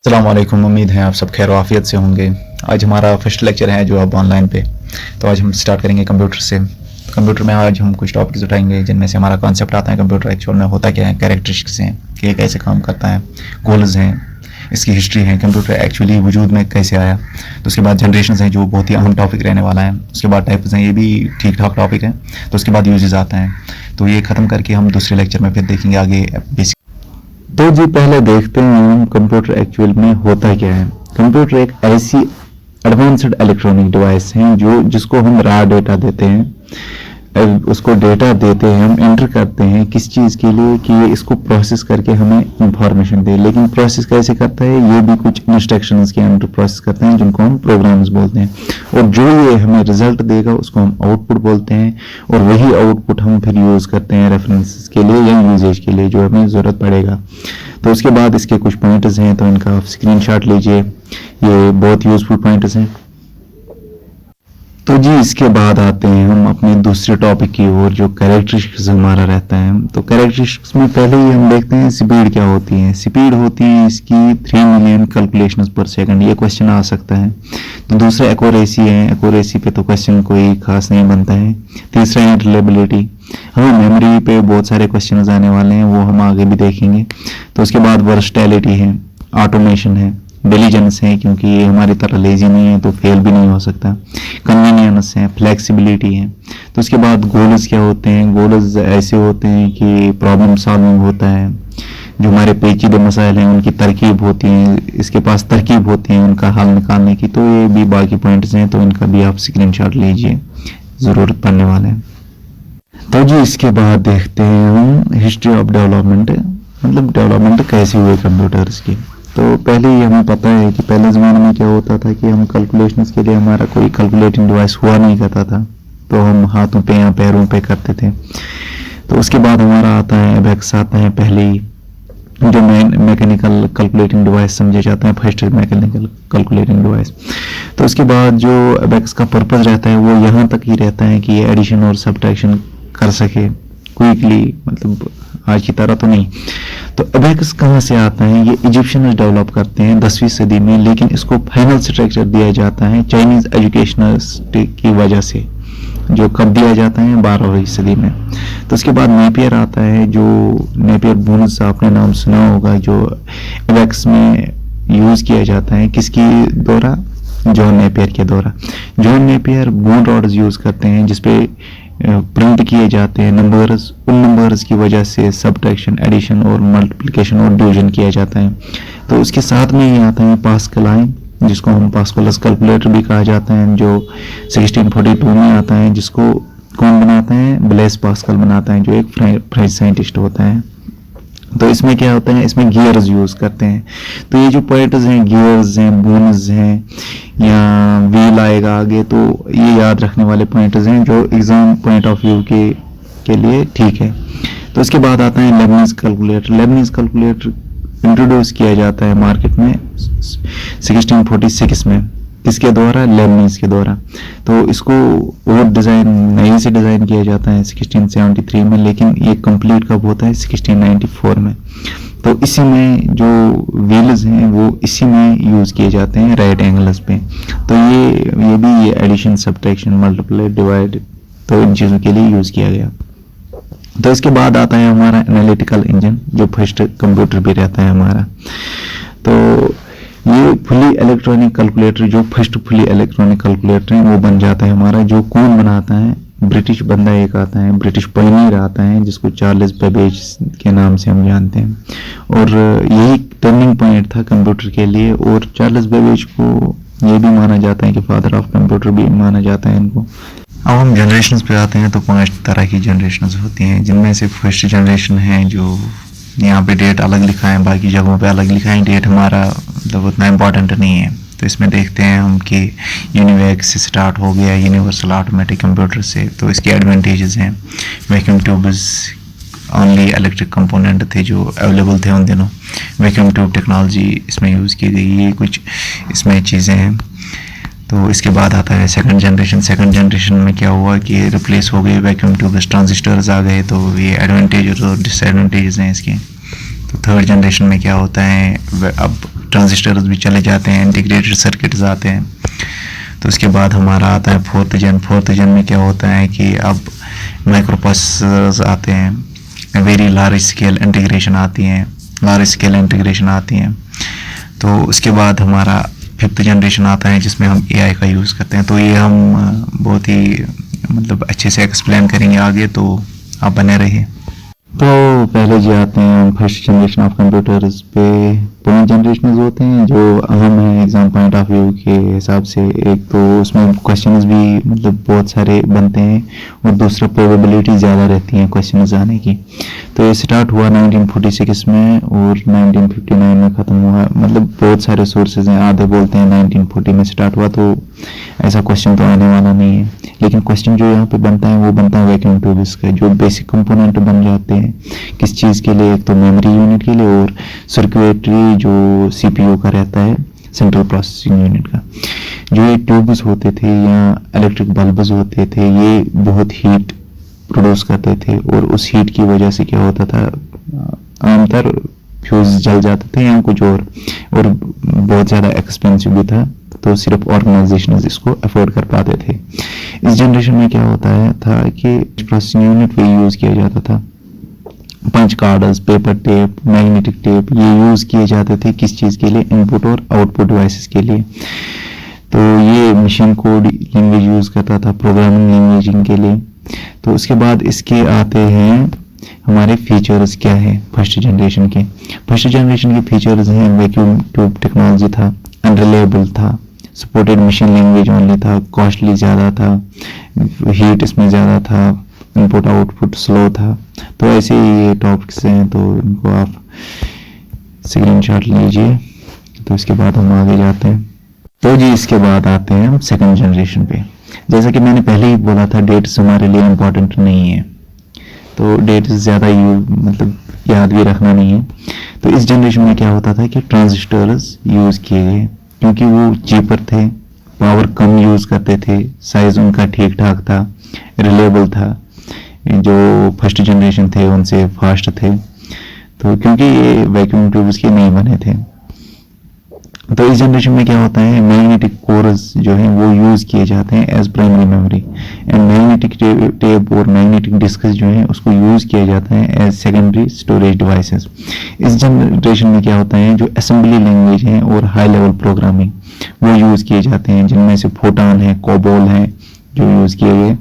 अस्सलाम वालेकुम। उम्मीद है आप सब खैर आफियत से होंगे। आज हमारा फर्स्ट लेक्चर है जो अब ऑनलाइन पे, तो आज हम स्टार्ट करेंगे कंप्यूटर से। कंप्यूटर में आज हम कुछ टॉपिक्स उठाएंगे जिनमें से हमारा कॉन्सेप्ट आता है कंप्यूटर एक्चुअल में होता क्या है, कैरेक्टरिस्टिक्स हैं कि ये कैसे काम करता है, गोल्स हैं, इसकी हिस्ट्री है, कंप्यूटर एक्चुअली वजूद में कैसे आया। तो उसके बाद जनरेशन हैं जो बहुत ही अहम टॉपिक रहने वाला है। उसके बाद टाइप्स हैं, ये भी ठीक ठाक टॉपिक है। तो उसके बाद यूजेस आता है। तो ये ख़त्म करके हम दूसरे लेक्चर में फिर देखेंगे आगे बेसिक। तो जी पहले देखते हैं हम कंप्यूटर एक्चुअल में होता क्या है। कंप्यूटर एक ऐसी एडवांस्ड इलेक्ट्रॉनिक डिवाइस है जो जिसको हम रॉ डेटा देते हैं, उसको डेटा देते हैं, हम एंटर करते हैं किस चीज़ के लिए कि ये इसको प्रोसेस करके हमें इंफॉर्मेशन दे। लेकिन प्रोसेस कैसे करता है, ये भी कुछ इंस्ट्रक्शंस के अंदर प्रोसेस करते हैं जिनको हम प्रोग्राम्स बोलते हैं। और जो ये हमें रिजल्ट देगा उसको हम आउटपुट बोलते हैं। और वही आउटपुट हम फिर यूज़ करते हैं रेफरेंसेस के लिए या यूजेज के लिए जो हमें ज़रूरत पड़ेगा। तो उसके बाद इसके कुछ पॉइंटर्स हैं, तो इनका आप स्क्रीनशॉट लीजिए, ये बहुत यूजफुल पॉइंटर्स हैं। तो जी इसके बाद आते हैं हम अपने दूसरे टॉपिक की ओर जो कैरेक्टरिस्टिक्स हमारा रहता है। तो कैरेक्टरिस्टिक्स में पहले ही हम देखते हैं स्पीड क्या होती है। स्पीड होती है इसकी 3 मिलियन कैलकुलेशंस पर सेकंड। ये क्वेश्चन आ सकता है। तो दूसरा एक्यूरेसी है, एक्यूरेसी पे तो क्वेश्चन कोई खास नहीं बनता है। तीसरा है रिलायबिलिटी। हाँ, मेमोरी पे बहुत सारे क्वेश्चन आने वाले हैं, वो हम आगे भी देखेंगे। तो उसके बाद वर्सटैलिटी है, ऑटोमेशन है, डिलीजेंस है क्योंकि ये हमारी तरह लेजी नहीं है तो फेल भी नहीं हो सकता, कन्वीनियंस है, फ्लेक्सिबिलिटी है। तो उसके बाद गोल्स क्या होते हैं। गोल्स ऐसे होते हैं कि प्रॉब्लम सॉल्विंग होता है, जो हमारे पेचीदे मसाइल हैं उनकी तरकीब होती है, इसके पास तरकीब होती है उनका हल निकालने की। तो ये भी बाकी पॉइंट्स हैं, तो इनका भी आप स्क्रीनशॉट लीजिए, ज़रूरत पड़ने वाले हैं। तो जी इसके बाद देखते हैं हम हिस्ट्री ऑफ डेवलपमेंट, मतलब डेवलपमेंट कैसे हुए कंप्यूटर्स की। तो पहले ही हमें पता है कि पहले ज़माने में क्या होता था कि हम कैलकुलेशंस के लिए हमारा कोई कैलकुलेटिंग डिवाइस हुआ नहीं करता था, तो हम हाथों पे या पैरों पे करते थे। तो उसके बाद हमारा आता है एबैकस आता है, पहले ही जो मैकेनिकल कैलकुलेटिंग डिवाइस समझे जाते हैं, फर्स्ट मैकेनिकल कैलकुलेटिंग डिवाइस। तो उसके बाद जो एबैकस का पर्पज़ रहता है वो यहाँ तक ही रहता है कि ये एडिशन और सब्ट्रैक्शन कर सके क्विकली, मतलब आज की तरह तो नहीं। तो एबैकस कहाँ से आता है, ये इजिप्शियंस डेवलप करते हैं 10वीं सदी में, लेकिन इसको फाइनल स्ट्रक्चर दिया जाता है चाइनीज एजुकेशनिस्ट की वजह से, जो कब दिया जाता है 12वीं सदी में। तो उसके बाद नेपियर आता है, जो नेपियर बोन्स आपने नाम सुना होगा, जो एबैकस में यूज़ किया जाता है किसकी द्वारा, जॉन नेपियर के द्वारा। John Napier bone rods use करते हैं जिसपे प्रिंट किए जाते हैं नंबर्स, उन नंबर्स की वजह से सब्ट्रैक्शन, एडिशन और मल्टीप्लिकेशन और डिवीजन किया जाता है। तो उसके साथ में ही आता है पास्कल आइन, जिसको हम पास्कल्स कैलकुलेटर भी कहा जाता है, जो 1642 में आता है, जिसको कौन बनाता है, ब्लेस पास्कल बनाता है, जो एक फ्रेंच साइंटिस्ट होता है। तो इसमें क्या होता है, इसमें गियर्स यूज़ करते हैं। तो ये जो पॉइंट्स हैं, गियर्स हैं, बोन्स हैं या व्हील आएगा आगे, तो ये याद रखने वाले पॉइंट्स हैं जो एग्जाम पॉइंट ऑफ व्यू के लिए ठीक है। तो उसके बाद आता है Lebanese calculator. Lebanese calculator introduce किया जाता है मार्केट में 1646 में, किसके द्वारा, लेबनीज के द्वारा। तो इसको और डिज़ाइन नई से डिज़ाइन किया जाता है 1673 में, लेकिन ये कंप्लीट कब होता है, 1694 में। तो इसी में जो व्हील्स हैं वो इसी में यूज़ किए जाते हैं राइट एंगल्स पे। तो ये भी ये एडिशन, सब्ट्रैक्शन, मल्टीप्लाई, डिवाइड, तो इन चीज़ों के लिए यूज़ किया गया। तो इसके बाद आता है हमारा एनालिटिकल इंजन, जो फर्स्ट कंप्यूटर भी रहता है हमारा। तो ये फुली इलेक्ट्रॉनिक कैलकुलेटर, जो फर्स्ट फुली इलेक्ट्रॉनिक कैलकुलेटर है वो बन जाता है हमारा। जो कौन बनाता है, ब्रिटिश बंदा एक आता है, ब्रिटिश पायनियर आता है, जिसको चार्ल्स बेबेज के नाम से हम जानते हैं। और यही टर्निंग पॉइंट था कंप्यूटर के लिए, और चार्ल्स बेबेज को ये भी माना जाता है कि फादर ऑफ कंप्यूटर भी माना जाता है इनको। अब हम जनरेशन्स पे आते हैं, तो 5 तरह की जनरेशन्स होती हैं, जिनमें से फर्स्ट जनरेशन है, जो यहाँ पे डेट अलग लिखा है, बाकी जगहों पे अलग लिखा है, डेट हमारा मतलब उतना इम्पॉर्टेंट नहीं है। तो इसमें देखते हैं हम कि यूनिवैक्स से स्टार्ट हो गया, यूनिवर्सल ऑटोमेटिक कंप्यूटर से। तो इसके एडवांटेजेस हैं, vacuum tubes only electric component थे जो अवेलेबल थे उन दिनों, वैक्यूम ट्यूब टेक्नोलॉजी इसमें यूज़ की गई, ये कुछ इसमें चीज़ें हैं। तो इसके बाद आता है सेकंड जनरेशन। सेकंड जनरेशन में क्या हुआ कि रिप्लेस हो गए वैक्यूम ट्यूब्स, ट्रांजिस्टर्स आ गए, तो ये एडवांटेजेस और डिसएडवांटेजेस हैं इसके। तो थर्ड जनरेशन में क्या होता है, अब ट्रांजिस्टर्स भी चले जाते हैं, इंटीग्रेटेड सर्किट्स आते हैं। तो उसके बाद हमारा आता है फोर्थ जन में क्या होता है कि अब माइक्रो प्रोसेसर्स आते हैं, वेरी लार्ज स्केल इंटीग्रेशन आती हैं। तो उसके बाद हमारा फिफ्थ जनरेशन आता है जिसमें हम एआई का यूज़ करते हैं। तो ये हम बहुत ही मतलब अच्छे से एक्सप्लेन करेंगे आगे, तो आप बने रहिए। तो पहले जो आते हैं फर्स्ट जनरेशन ऑफ कंप्यूटर्स पे 5 जनरेशन होते हैं जो अहम है एग्जाम पॉइंट ऑफ व्यू के हिसाब से। एक तो उसमें क्वेश्चंस भी मतलब बहुत सारे बनते हैं और दूसरा प्रोबेबिलिटी ज़्यादा रहती है क्वेश्चंस आने की। तो ये स्टार्ट हुआ 1946 में और 1959 में ख़त्म हुआ। मतलब बहुत सारे सोर्सेज हैं, आधे बोलते हैं 1940 में स्टार्ट हुआ, तो ऐसा क्वेश्चन तो आने वाला नहीं है। लेकिन क्वेश्चन जो यहाँ पे बनता है वो बनता है वैक्यूम ट्यूब्स का, जो बेसिक कंपोनेंट बन जाते हैं किस चीज़ के लिए, एक तो मेमोरी यूनिट के लिए और सर्किटरी जो सीपीयू का रहता है, सेंट्रल प्रोसेसिंग यूनिट का। जो ये ट्यूब्स होते थे या इलेक्ट्रिक बल्ब्स होते थे, ये बहुत हीट प्रोड्यूस करते थे और उस हीट की वजह से क्या होता था, आमतौर फ्यूज जल जाते थे या कुछ और बहुत ज़्यादा एक्सपेंसिव भी था, तो सिर्फ ऑर्गेनाइजेशन इसको अफोर्ड कर पाते थे। इस जनरेशन में क्या होता है था कि प्रोसेसिंग यूनिट पे यूज़ किया जाता था punch cards, paper tape, magnetic tape, ये यूज़ किए जाते थे किस चीज़ के लिए, इनपुट और आउटपुट डिवाइसेस के लिए। तो ये मशीन कोड लैंग्वेज यूज़ करता था प्रोग्रामिंग लैंग्वेजिंग के लिए। तो उसके बाद इसके आते हैं हमारे फीचर्स क्या है फर्स्ट जनरेशन के। फर्स्ट जनरेशन के फीचर्स हैं वैक्यूम ट्यूब टेक्नोलॉजी था, अनरिलायबल था, सपोर्टेड मशीन लैंग्वेज ओनली था, कॉस्टली ज़्यादा था, हीट इसमें ज़्यादा था, इनपुट आउटपुट स्लो था। तो ऐसे ही ये टॉपिक्स हैं, तो इनको आप स्क्रीनशॉट लीजिए। तो इसके बाद हम आगे जाते हैं। तो जी इसके बाद आते हैं हम सेकंड जनरेशन पे। जैसा कि मैंने पहले ही बोला था, डेट्स हमारे लिए इम्पोर्टेंट नहीं है, तो डेट्स ज़्यादा मतलब याद भी रखना नहीं है। तो इस जनरेशन में क्या होता था कि ट्रांजिस्टर्स यूज़ किए गए क्योंकि वो चीपर थे, पावर कम यूज़ करते थे, साइज़ उनका ठीक ठाक था, रिलायबल था, जो फर्स्ट जनरेशन थे उनसे फास्ट थे। तो क्योंकि ये वैक्यूम ट्यूब्स के नहीं बने थे। तो इस जनरेशन में क्या होता है, मैग्नेटिक कोर्स जो है वो यूज़ किए जाते हैं as primary memory, and magnetic tape और मैग्नेटिक डिस्क जो है उसको यूज़ किया जाता है एज सेकेंडरी स्टोरेज डिवाइसेस। इस जनरेशन में क्या होता है, जो असेंबली लैंग्वेज है और हाई लेवल प्रोग्रामिंग वो यूज़ किए जाते हैं, जिनमें से फोटॉन है, कोबोल है जो यूज़ किए गए।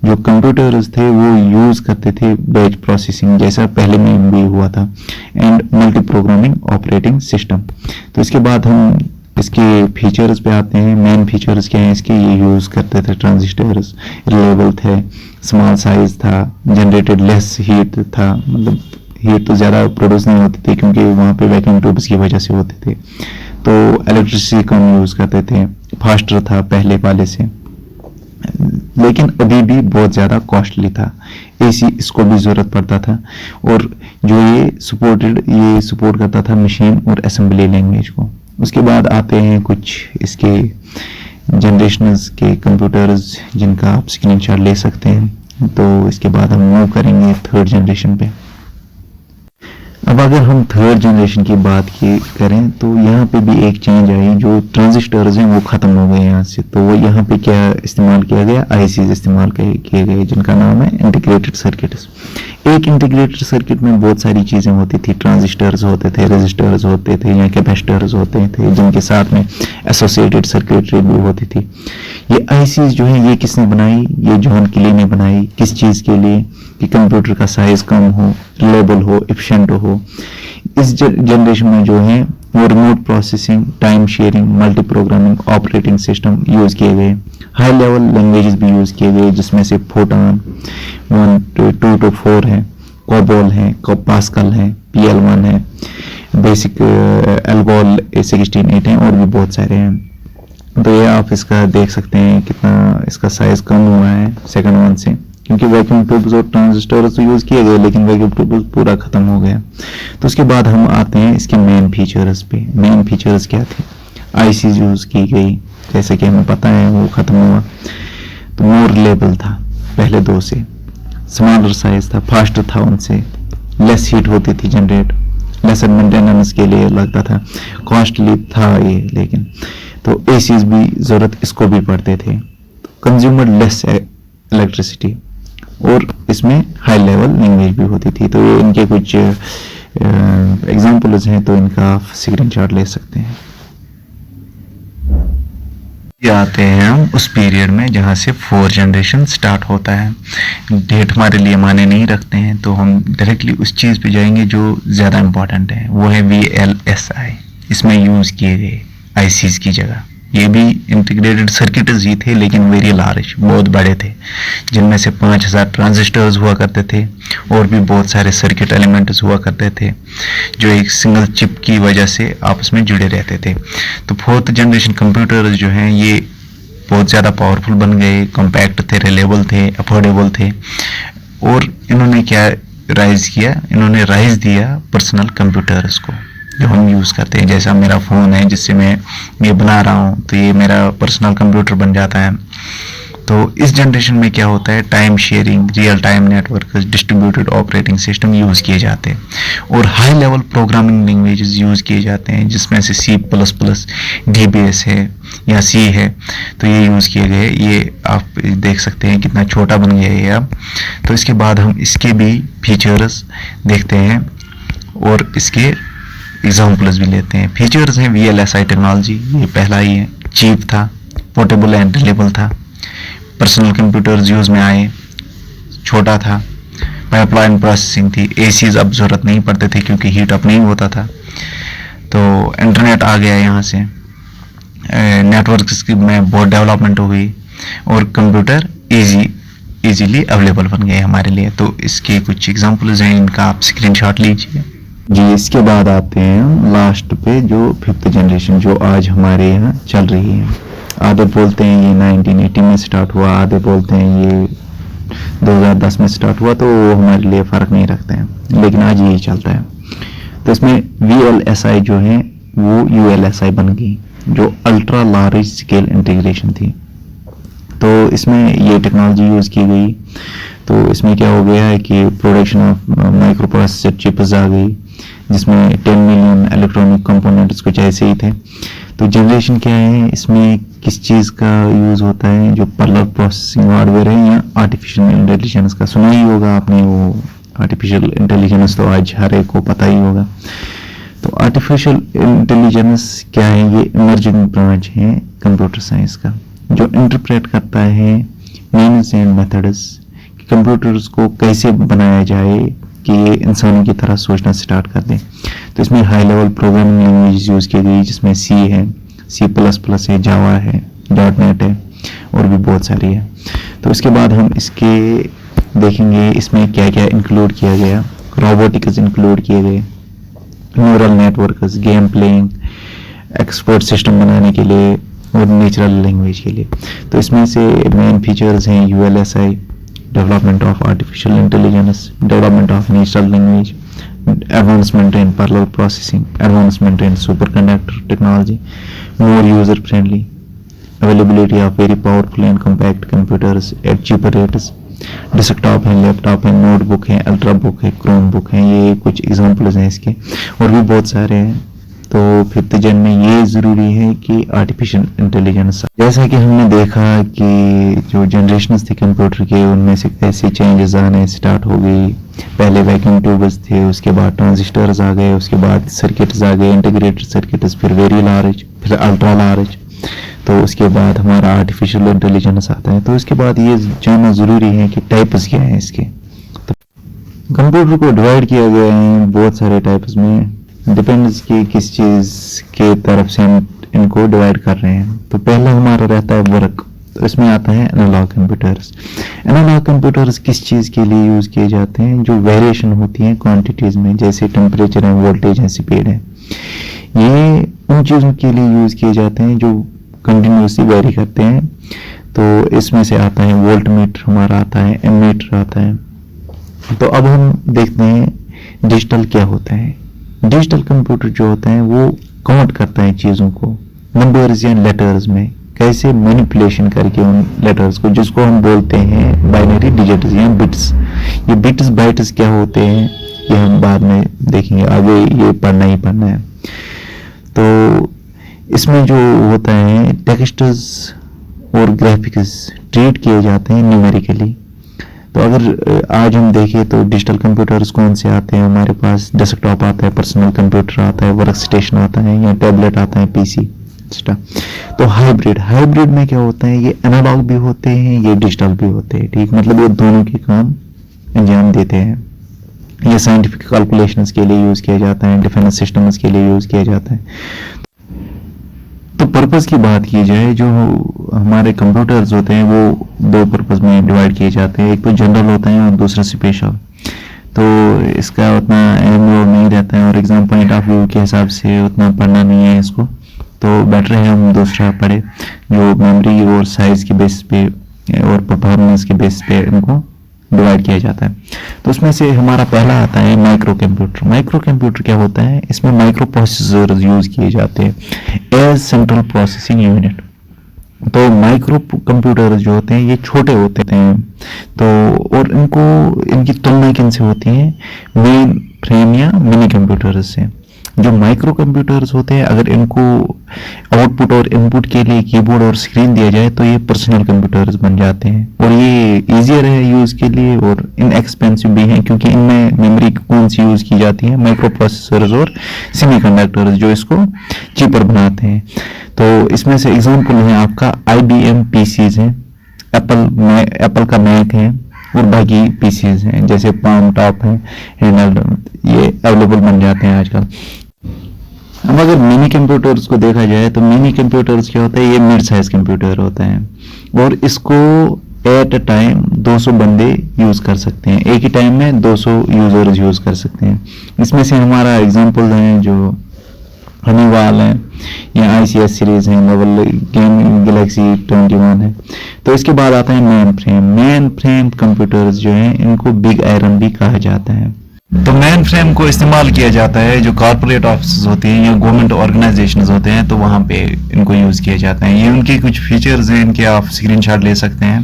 जो कंप्यूटर्स थे वो यूज़ करते थे बैच प्रोसेसिंग जैसा पहले में भी हुआ था, and multi programming operating system. तो इसके बाद हम इसके फीचर्स पे आते हैं। मेन फीचर्स क्या हैं इसके, ये यूज़ करते थे ट्रांजिस्टर्स, रिलायबल थे, स्मॉल साइज था, जनरेटेड लेस हीट था, मतलब हीट तो ज़्यादा प्रोड्यूस नहीं होती थी क्योंकि वहाँ पे वैक्यूम ट्यूब्स की वजह से होते थे। तो इलेक्ट्रिसिटी कम यूज़ करते थे, फास्टर था पहले वाले से, लेकिन अभी भी बहुत ज़्यादा कॉस्टली था, एसी इसको भी ज़रूरत पड़ता था। और जो ये सपोर्ट करता था मशीन और असेंबली लैंग्वेज को। उसके बाद आते हैं कुछ इसके जनरेशन्स के कंप्यूटर्स जिनका आप स्क्रीनशॉट ले सकते हैं। तो इसके बाद हम मूव करेंगे थर्ड जनरेशन पे। अब अगर हम थर्ड जनरेशन की बात करें तो यहाँ पे भी एक चेंज आई, जो ट्रांजिस्टर्स हैं वो ख़त्म हो गए यहाँ से। तो वो यहाँ पे क्या इस्तेमाल किया गया, आईसीज इस्तेमाल किए गए जिनका नाम है इंटीग्रेटेड सर्किट्स। एक इंटीग्रेटेड सर्किट में बहुत सारी चीज़ें होती थी, ट्रांजिस्टर्स होते थे, रेजिस्टर्स होते थे या कैपेसिटर्स होते थे, जिनके साथ में एसोसिएटेड सर्किटरी भी होती थी। ये आईसीज जो है ये किसने बनाई, ये जॉन किली ने बनाई। किस चीज़ के लिए, कि कंप्यूटर का साइज कम हो, रिलायबल हो, एफिशिएंट हो। इस जनरेशन में जो है वो remote processing, time sharing, multi programming operating system use किए गए। हाई लेवल लैंग्वेजेस भी यूज़ किए गए जिसमें से फोटॉन 1 to 4 है, कोबोल है, पास्कल है, PL1 है, बेसिक एल्गोल 16 है और भी बहुत सारे हैं। तो ये आप इसका देख सकते हैं कितना इसका साइज कम हुआ है सेकंड वन से, क्योंकि वैक्यूम ट्यूब्स और ट्रांजिस्टर्स तो यूज़ किए गए लेकिन वैक्यूम ट्यूब्स पूरा ख़त्म हो गया। तो उसके बाद हम आते हैं इसके मेन फीचर्स पे। मेन फीचर्स क्या थे, आईसी यूज़ की गई जैसे कि हमें पता है वो ख़त्म हुआ। तो मोर रिलायबल था पहले 2 से, स्मॉलर साइज था, फास्ट था उनसे, लेस हीट होती थी जनरेट, लेसन मेंटेनेंस के लिए लगता था, कॉस्टली था ये, लेकिन तो एसीज भी ज़रूरत इसको भी पड़ते थे, कंज्यूमर लेस इलेक्ट्रिसिटी, और इसमें हाई लेवल लैंग्वेज भी होती थी। तो ये इनके कुछ एग्जाम्पल्स हैं, तो इनका स्क्रीनशॉट ले सकते हैं। ये आते हैं हम उस पीरियड में जहाँ से 4 जनरेशन स्टार्ट होता है। डेट हमारे लिए माने नहीं रखते हैं, तो हम डायरेक्टली उस चीज़ पे जाएंगे जो ज़्यादा इम्पोर्टेंट है, वो है VLSI। इसमें यूज़ किए गए ICs की जगह, ये भी इंटीग्रेटेड सर्किट्स ही थे, लेकिन वेरी लार्ज, बहुत बड़े थे, जिनमें से 5000 ट्रांजिस्टर्स हुआ करते थे, और भी बहुत सारे सर्किट एलिमेंट्स हुआ करते थे, जो एक सिंगल चिप की वजह से आपस में जुड़े रहते थे। तो 4th जनरेशन कंप्यूटर्स जो हैं ये बहुत ज़्यादा पावरफुल बन गए, कॉम्पैक्ट थे, रिलायबल थे, अफोर्डेबल थे, और इन्होंने क्या राइज किया, इन्होंने राइज दिया पर्सनल कंप्यूटर्स को जो हम यूज़ करते हैं। जैसा मेरा फ़ोन है जिससे मैं ये बना रहा हूँ, तो ये मेरा पर्सनल कंप्यूटर बन जाता है। तो इस जनरेशन में क्या होता है, time sharing, real time network, distributed operating system use किए जाते हैं, और high level programming languages use किए जाते हैं, जिसमें से C++, DBS है या C है, तो ये यूज़ किए गए। ये आप देख सकते हैं कितना छोटा बन गया है अब। तो इसके बाद हम इसके भी फीचर्स देखते हैं और इसके एग्जाम्पल्स भी लेते हैं। फीचर्स हैं VLSI टेक्नोलॉजी, ये पहला ही है, चीप था, पोर्टेबल एंड रिलेबल था, पर्सनल कंप्यूटर्स यूज़ में आए, छोटा था, पाइपलाइन प्रोसेसिंग थी, ACs अब ज़रूरत नहीं पड़ते थे क्योंकि हीट अप नहीं होता था, तो इंटरनेट आ गया यहाँ से, नेटवर्क में बहुत डेवलपमेंट हो गई, और कंप्यूटर ईजीली अवेलेबल बन गए हमारे लिए। तो इसके कुछ एग्जाम्पल्स हैं, इनका आप स्क्रीनशॉट लीजिए जी। इसके बाद आते हैं लास्ट पे, जो 5th जनरेशन जो आज हमारे यहाँ चल रही है। आधे बोलते हैं ये 1980 में स्टार्ट हुआ, आधे बोलते हैं ये 2010 में स्टार्ट हुआ, तो वो हमारे लिए फ़र्क नहीं रखते हैं, लेकिन आज यही चलता है। तो इसमें VLSI जो है वो ULSI बन गई, जो अल्ट्रा लार्ज स्केल इंटीग्रेशन थी। तो इसमें ये टेक्नोलॉजी यूज़ की गई। तो इसमें क्या हो गया है कि production of microprocessor chips आ गई, जिसमें 10 मिलियन इलेक्ट्रॉनिक कंपोनेंट्स कुछ ऐसे ही थे। तो जनरेशन क्या है, इसमें किस चीज़ का यूज़ होता है, जो पैरेलल प्रोसेसिंग हार्डवेयर है या आर्टिफिशियल इंटेलिजेंस का सुना ही होगा आपने। वो आर्टिफिशियल इंटेलिजेंस तो आज हर एक को पता ही होगा। तो आर्टिफिशियल इंटेलिजेंस क्या है, ये इमर्जिंग ब्रांच है कंप्यूटर साइंस का, जो इंटरप्रेट करता है मीन्स एंड मेथड्स, कंप्यूटर्स को कैसे बनाया जाए कि ये इंसानों की तरह सोचना स्टार्ट कर दें। तो इसमें high level programming language use की गई, जिसमें C है, C++ है, जावा है, .NET है, और भी बहुत सारी है। तो इसके बाद हम इसके देखेंगे इसमें क्या क्या इंक्लूड किया गया। रोबोटिक्स इंक्लूड किए गए, neural networks, game playing, expert system बनाने के लिए, और नेचुरल लैंग्वेज के लिए। तो इसमें से मेन फीचर्स हैं ULSI, development of artificial intelligence, development of natural language, advancement in parallel processing, advancement in superconductor technology, more user friendly, availability of very powerful and compact computers eight cheaper rates, desktop है, laptop है, notebook है, ultra book है, Chrome book है। ये कुछ examples हैं इसके, और भी बहुत सारे हैं। तो 5th जन में ये ज़रूरी है कि आर्टिफिशियल इंटेलिजेंस, जैसा कि हमने देखा कि जो जनरेशंस थे कंप्यूटर के, उनमें से कैसे चेंजेस आने स्टार्ट हो गई। पहले वैक्यूम ट्यूब्स थे, उसके बाद ट्रांजिस्टर्स आ गए, उसके बाद सर्किट्स आ गए, इंटीग्रेटेड सर्किट्स, फिर वेरी लार्ज, फिर अल्ट्रा लार्ज, तो उसके बाद हमारा आर्टिफिशियल इंटेलिजेंस आता है। तो उसके बाद ये जानना ज़रूरी है कि टाइप्स क्या हैं इसके। तो कंप्यूटर को डिवाइड किया गया है बहुत सारे टाइप्स में, डिपेंड्स कि किस चीज़ के तरफ से हम इनको डिवाइड कर रहे हैं। तो पहला हमारा रहता है वर्क, तो इसमें आता है एनालॉग कंप्यूटर्स। एनालॉग कंप्यूटर्स किस चीज़ के लिए यूज़ किए जाते हैं, जो वेरिएशन होती है क्वांटिटीज़ में, जैसे टेम्परेचर है, वोल्टेज है, स्पीड है, ये उन चीज़ों के लिए यूज़ किए जाते हैं जो कंटिन्यूसली वेरी करते हैं। तो इसमें से आता है वोल्ट मीटर हमारा आता है, एमीटर आता है। तो अब हम देखते हैं डिजिटल क्या होता है। डिजिटल कंप्यूटर जो होता है वो काउंट करता है चीज़ों को नंबर्स या लेटर्स में, कैसे मैनिपुलेशन करके उन लेटर्स को, जिसको हम बोलते हैं बाइनरी डिजिट्स या बिट्स। ये बिट्स बाइट्स क्या होते हैं, ये हम बाद में देखेंगे, आगे ये पढ़ना ही पढ़ना है। तो इसमें जो होता है टेक्स्ट्स और ग्राफिक्स ट्रीट किए जाते हैं न्यूमेरिकली। तो अगर आज हम देखें तो डिजिटल कंप्यूटर्स कौन से आते हैं हमारे पास, डेस्कटॉप आता है, पर्सनल कंप्यूटर आता है, वर्क स्टेशन आता है, या टैबलेट आता है, पीसी। तो हाइब्रिड में क्या होता है, ये एनालॉग भी होते हैं, ये डिजिटल भी होते हैं, ठीक, मतलब ये दोनों के काम अंजाम देते हैं। ये साइंटिफिक कैलकुलेशंस के लिए यूज किया जाता है, डिफेंस सिस्टम्स के लिए यूज किया जाता है। तो पर्पस की बात की जाए, जो हमारे कंप्यूटर्स होते हैं वो दो पर्पस में डिवाइड किए जाते हैं, एक तो जनरल होता है और दूसरा स्पेशल। तो इसका उतना अहम रोल नहीं रहता है और एग्जाम पॉइंट ऑफ व्यू के हिसाब से उतना पढ़ना नहीं है इसको, तो बेटर है हम दूसरा पढ़े जो मेमोरी और साइज के बेस पे और परफॉर्मेंस के बेस पे इनको डिवाइड किया जाता है। तो उसमें से हमारा पहला आता है माइक्रो कंप्यूटर। माइक्रो कंप्यूटर क्या होता है, इसमें माइक्रो प्रोसेसर यूज किए जाते हैं एज सेंट्रल प्रोसेसिंग यूनिट। तो माइक्रो कंप्यूटर जो होते हैं ये छोटे होते हैं, तो और इनकी तुलना किन से होती है, मेन फ्रेम या मिनी कंप्यूटर से। जो माइक्रो कंप्यूटर्स होते हैं अगर इनको आउटपुट और इनपुट के लिए कीबोर्ड और स्क्रीन दिया जाए तो ये पर्सनल कंप्यूटर्स बन जाते हैं, और ये इजियर है यूज के लिए और इनएक्सपेंसिव भी है, क्योंकि इनमें मेमोरी कौन सी यूज की जाती है, माइक्रो प्रोसेसर्स और सेमीकंडक्टर्स जो इसको चीपर बनाते हैं। तो इसमें से एग्जाम्पल है आपका IBM पीसीज है, एप्पल का मैक है, और बाकी पीसीज हैं जैसे पाम टॉप है, ये अवेलेबल बन जाते हैं आजकल। अब अगर मिनी कंप्यूटर्स को देखा जाए तो मिनी कंप्यूटर्स क्या होता है, ये मिड साइज कंप्यूटर होता है और इसको एट अ टाइम 200 बंदे यूज कर सकते हैं, एक ही टाइम में 200 यूजर्स यूज कर सकते हैं। इसमें से हमारा एग्जांपल है जो हनीवाल है या ICS सीरीज है, लेवल गेम गैलेक्सी 21 है। तो इसके बाद आता है मेन फ्रेम कंप्यूटर्स जो हैं इनको बिग आयरन भी कहा जाता है। तो मेन फ्रेम को इस्तेमाल किया जाता है जो कॉर्पोरेट ऑफिस होते हैं या गवर्नमेंट ऑर्गेनाइजेशंस होते हैं, तो वहाँ पे इनको यूज किया जाता है। ये उनके कुछ फीचर्स हैं, इनके आप स्क्रीनशॉट ले सकते हैं,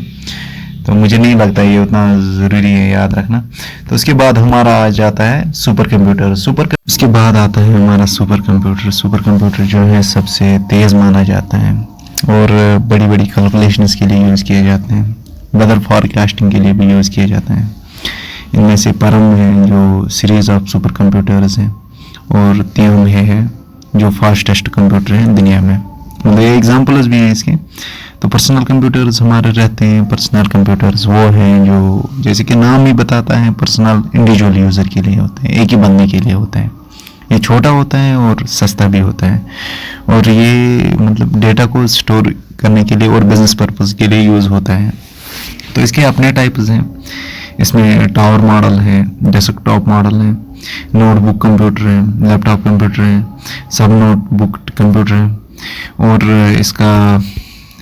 तो मुझे नहीं लगता ये उतना ज़रूरी है याद रखना। तो उसके बाद हमारा आ जाता है सुपर कंप्यूटर। उसके बाद आता है हमारा सुपर कंप्यूटर जो है सबसे तेज़ माना जाता है और बड़ी बड़ी कैलकुलेशंस के लिए यूज़ किए जाते हैं, वेदर फॉरकास्टिंग के लिए भी यूज़ किए जाते हैं। इनमें से परम है जो सीरीज ऑफ सुपर कंप्यूटर्स हैं, और तियोम है जो फास्टेस्ट कंप्यूटर है दुनिया में। मतलब ये एग्जाम्पल्स भी हैं इसके। तो पर्सनल कंप्यूटर्स हमारे रहते हैं, पर्सनल कंप्यूटर्स वो हैं जो जैसे कि नाम ही बताता है पर्सनल इंडिविजुअल यूज़र के लिए होते हैं, एक ही बंदे के लिए होता है। ये छोटा होता है और सस्ता भी होता है, और ये मतलब डेटा को स्टोर करने के लिए और बिजनेस पर्पज़ के लिए यूज़ होता है। तो इसके अपने टाइप्स हैं, इसमें टावर मॉडल है, डेस्कटॉप मॉडल है, नोटबुक कंप्यूटर है, लैपटॉप कंप्यूटर है, सब नोटबुक कंप्यूटर है, और इसका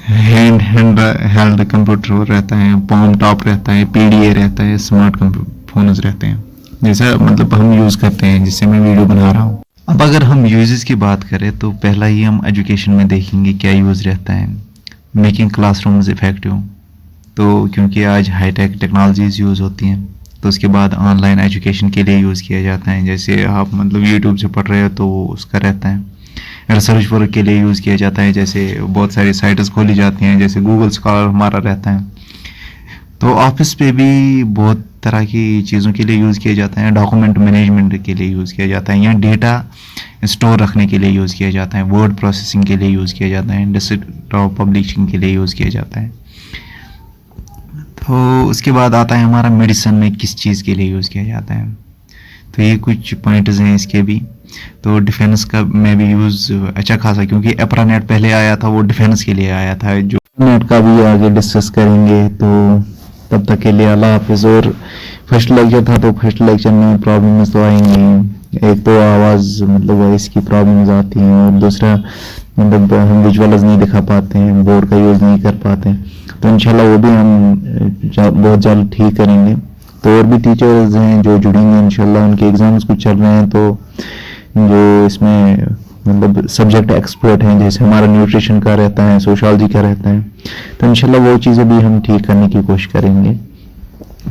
हैंड हेल्ड कंप्यूटर रहता है, पाम टॉप रहता है, PDA रहता है, स्मार्ट फोन्स रहते हैं, जैसा मतलब हम यूज़ करते हैं, जिससे मैं वीडियो बना रहा हूँ। अब अगर हम यूजेस की बात करें तो पहला ही हम एजुकेशन में देखेंगे क्या यूज़ रहता है, मेकिंग क्लासरूम्स इफेक्टिव। तो क्योंकि आज हाईटेक टेक्नोलॉजीज़ यूज़ होती हैं, तो उसके बाद ऑनलाइन एजुकेशन के लिए यूज़ किया जाता है। जैसे आप मतलब यूट्यूब से पढ़ रहे हो तो उसका रहता है। रिसर्च वर्क के लिए यूज़ किया जाता है, जैसे बहुत सारी साइट्स खोली जाती हैं, जैसे गूगल स्कॉलर हमारा रहता है। तो ऑफिस पे भी बहुत तरह की चीज़ों के लिए यूज़ किया जाता है, डॉक्यूमेंट मैनेजमेंट के लिए यूज़ किया जाता है, या डेटा स्टोर रखने के लिए यूज़ किया जाता है, वर्ड प्रोसेसिंग के लिए यूज़ किया जाता है, डेस्कटॉप पब्लिशिंग के लिए यूज़ किया जाता है। तो उसके बाद आता है हमारा मेडिसिन में किस चीज़ के लिए यूज़ किया जाता है। तो ये कुछ पॉइंट्स हैं इसके भी। तो डिफेंस का में भी यूज़ अच्छा खासा, क्योंकि एप्रानेट पहले आया था, वो डिफेंस के लिए आया था, जो नेट का भी आगे डिस्कस करेंगे। तो तब तक के लिए अल्लाह हाफिज़। और फर्स्ट लेक्चर था, तो फर्स्ट लेक्चर में प्रॉब्लम्स तो आएंगी, एक तो आवाज़ मतलब वॉइस की प्रॉब्लम्स आती हैं, और दूसरा मतलब हम विजुअल्स नहीं दिखा पाते हैं, बोर्ड का यूज़ नहीं कर पाते हैं। तो इंशाल्लाह वो भी हम बहुत जल्द ठीक करेंगे। तो और भी टीचर्स हैं जो जुड़ेंगे इंशाल्लाह, उनके एग्ज़ाम्स कुछ चल रहे हैं, तो जो इसमें मतलब सब्जेक्ट एक्सपर्ट हैं, जैसे हमारा न्यूट्रिशन का रहता है, सोशियोलॉजी का रहता है, तो इंशाल्लाह वो चीज़ें भी हम ठीक करने की कोशिश करेंगे।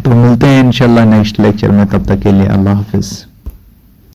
तो मिलते हैं इंशाल्लाह नेक्स्ट लेक्चर में, तब तक के लिए अल्लाह हाफिज़।